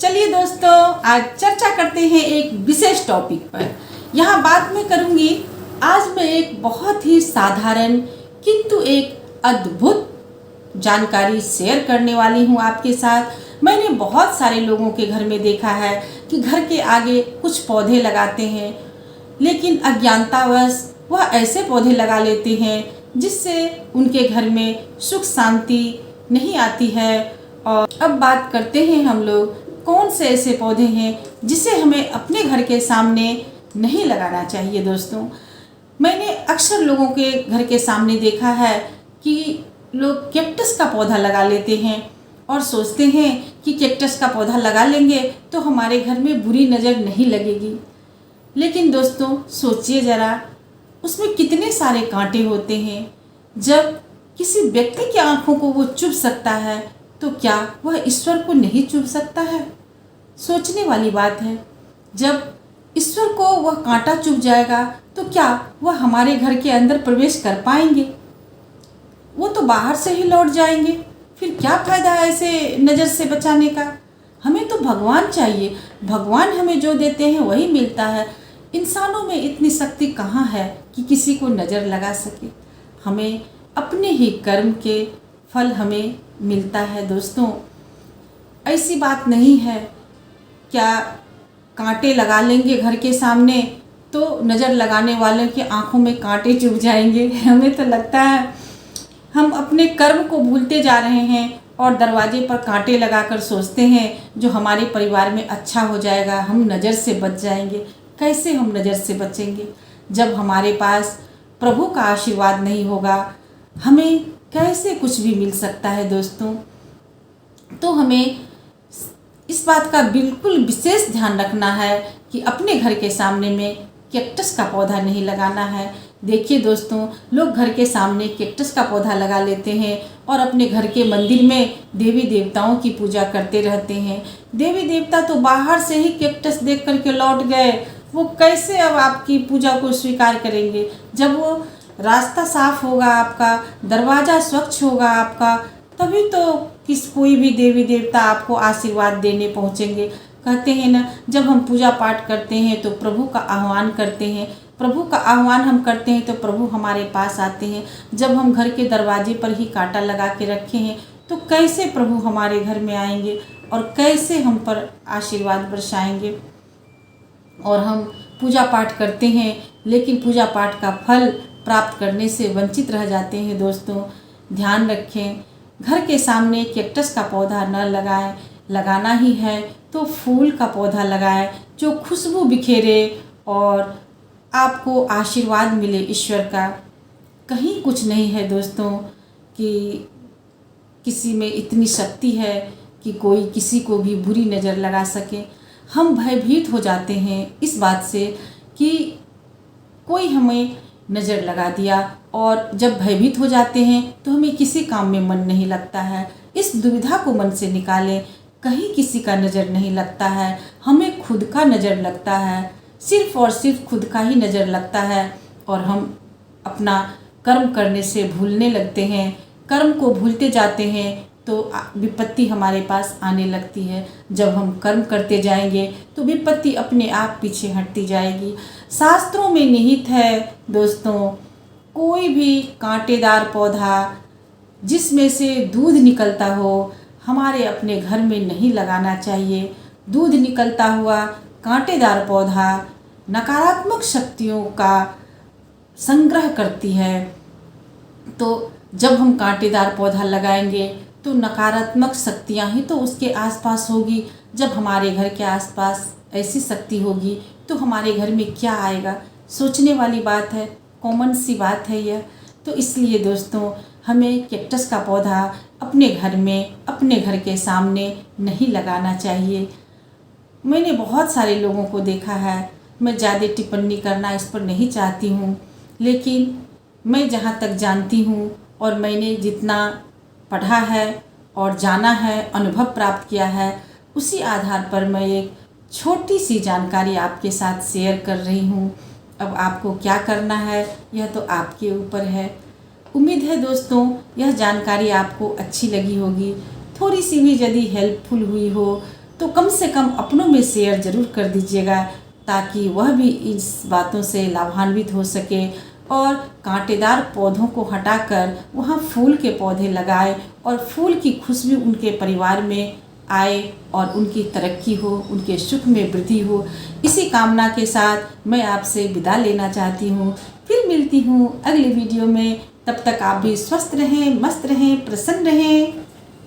चलिए दोस्तों, आज चर्चा करते हैं एक विशेष टॉपिक पर। यहाँ बात मैं करूँगी, आज मैं एक बहुत ही साधारण किंतु एक अद्भुत जानकारी शेयर करने वाली हूँ आपके साथ। मैंने बहुत सारे लोगों के घर में देखा है कि घर के आगे कुछ पौधे लगाते हैं, लेकिन अज्ञानतावश वह ऐसे पौधे लगा लेते हैं जिससे उनके घर में सुख शांति नहीं आती है। और अब बात करते हैं हम लोग कौन से ऐसे पौधे हैं जिसे हमें अपने घर के सामने नहीं लगाना चाहिए। दोस्तों, मैंने अक्सर लोगों के घर के सामने देखा है कि लोग कैक्टस का पौधा लगा लेते हैं और सोचते हैं कि कैक्टस का पौधा लगा लेंगे तो हमारे घर में बुरी नज़र नहीं लगेगी। लेकिन दोस्तों, सोचिए ज़रा, उसमें कितने सारे कांटे होते हैं। जब किसी व्यक्ति की आंखों को वो चुभ सकता है तो क्या वह ईश्वर को नहीं चुभ सकता है? सोचने वाली बात है। जब ईश्वर को वह कांटा चुभ जाएगा तो क्या वह हमारे घर के अंदर प्रवेश कर पाएंगे? वो तो बाहर से ही लौट जाएंगे। फिर क्या फ़ायदा है ऐसे नज़र से बचाने का? हमें तो भगवान चाहिए। भगवान हमें जो देते हैं वही मिलता है। इंसानों में इतनी शक्ति कहाँ है कि किसी को नज़र लगा सके। हमें अपने ही कर्म के फल हमें मिलता है। दोस्तों, ऐसी बात नहीं है क्या कांटे लगा लेंगे घर के सामने तो नज़र लगाने वालों की आंखों में कांटे चुभ जाएंगे। हमें तो लगता है हम अपने कर्म को भूलते जा रहे हैं और दरवाजे पर कांटे लगाकर सोचते हैं जो हमारे परिवार में अच्छा हो जाएगा, हम नज़र से बच जाएंगे। कैसे हम नज़र से बचेंगे जब हमारे पास प्रभु का आशीर्वाद नहीं होगा? हमें कैसे कुछ भी मिल सकता है? दोस्तों, तो हमें इस बात का बिल्कुल विशेष ध्यान रखना है कि अपने घर के सामने में कैक्टस का पौधा नहीं लगाना है। देखिए दोस्तों, लोग घर के सामने कैक्टस का पौधा लगा लेते हैं और अपने घर के मंदिर में देवी देवताओं की पूजा करते रहते हैं। देवी देवता तो बाहर से ही कैक्टस देख करके लौट गए, वो कैसे अब आपकी पूजा को स्वीकार करेंगे? जब वो रास्ता साफ होगा, आपका दरवाज़ा स्वच्छ होगा आपका, तभी तो कोई भी देवी देवता आपको आशीर्वाद देने पहुँचेंगे। कहते हैं ना, जब हम पूजा पाठ करते हैं तो प्रभु का आह्वान करते हैं। प्रभु का आह्वान हम करते हैं तो प्रभु हमारे पास आते हैं। जब हम घर के दरवाजे पर ही कांटा लगा के रखे हैं तो कैसे प्रभु हमारे घर में आएंगे और कैसे हम पर आशीर्वाद बरसाएंगे? और हम पूजा पाठ करते हैं लेकिन पूजा पाठ का फल प्राप्त करने से वंचित रह जाते हैं। दोस्तों, ध्यान रखें, घर के सामने कैक्टस का पौधा न लगाएं। लगाना ही है तो फूल का पौधा लगाएं जो खुशबू बिखेरे और आपको आशीर्वाद मिले ईश्वर का। कहीं कुछ नहीं है दोस्तों कि किसी में इतनी शक्ति है कि कोई किसी को भी बुरी नज़र लगा सके। हम भयभीत हो जाते हैं इस बात से कि कोई हमें नज़र लगा दिया, और जब भयभीत हो जाते हैं तो हमें किसी काम में मन नहीं लगता है। इस दुविधा को मन से निकालें। कहीं किसी का नज़र नहीं लगता है, हमें खुद का नज़र लगता है। सिर्फ और सिर्फ खुद का ही नज़र लगता है और हम अपना कर्म करने से भूलने लगते हैं। कर्म को भूलते जाते हैं तो विपत्ति हमारे पास आने लगती है। जब हम कर्म करते जाएंगे तो विपत्ति अपने आप पीछे हटती जाएगी। शास्त्रों में निहित है दोस्तों, कोई भी कांटेदार पौधा जिसमें से दूध निकलता हो हमारे अपने घर में नहीं लगाना चाहिए। दूध निकलता हुआ कांटेदार पौधा नकारात्मक शक्तियों का संग्रह करती है। तो जब हम कांटेदार पौधा लगाएंगे तो नकारात्मक शक्तियाँ ही तो उसके आसपास होगी। जब हमारे घर के आसपास ऐसी शक्ति होगी तो हमारे घर में क्या आएगा? सोचने वाली बात है, कॉमन सी बात है यह। तो इसलिए दोस्तों, हमें कैक्टस का पौधा अपने घर में, अपने घर के सामने नहीं लगाना चाहिए। मैंने बहुत सारे लोगों को देखा है, मैं ज़्यादा टिप्पणी करना इस पर नहीं चाहती हूँ, लेकिन मैं जहाँ तक जानती हूँ और मैंने जितना पढ़ा है और जाना है, अनुभव प्राप्त किया है, उसी आधार पर मैं एक छोटी सी जानकारी आपके साथ शेयर कर रही हूँ। अब आपको क्या करना है यह तो आपके ऊपर है। उम्मीद है दोस्तों यह जानकारी आपको अच्छी लगी होगी। थोड़ी सी भी यदि हेल्पफुल हुई हो तो कम से कम अपनों में शेयर ज़रूर कर दीजिएगा, ताकि वह भी इस बातों से लाभान्वित हो सके और कांटेदार पौधों को हटाकर वहाँ फूल के पौधे लगाए और फूल की खुशबू उनके परिवार में आए और उनकी तरक्की हो, उनके सुख में वृद्धि हो। इसी कामना के साथ मैं आपसे विदा लेना चाहती हूँ। फिर मिलती हूँ अगले वीडियो में। तब तक आप भी स्वस्थ रहें, मस्त रहें, प्रसन्न रहें।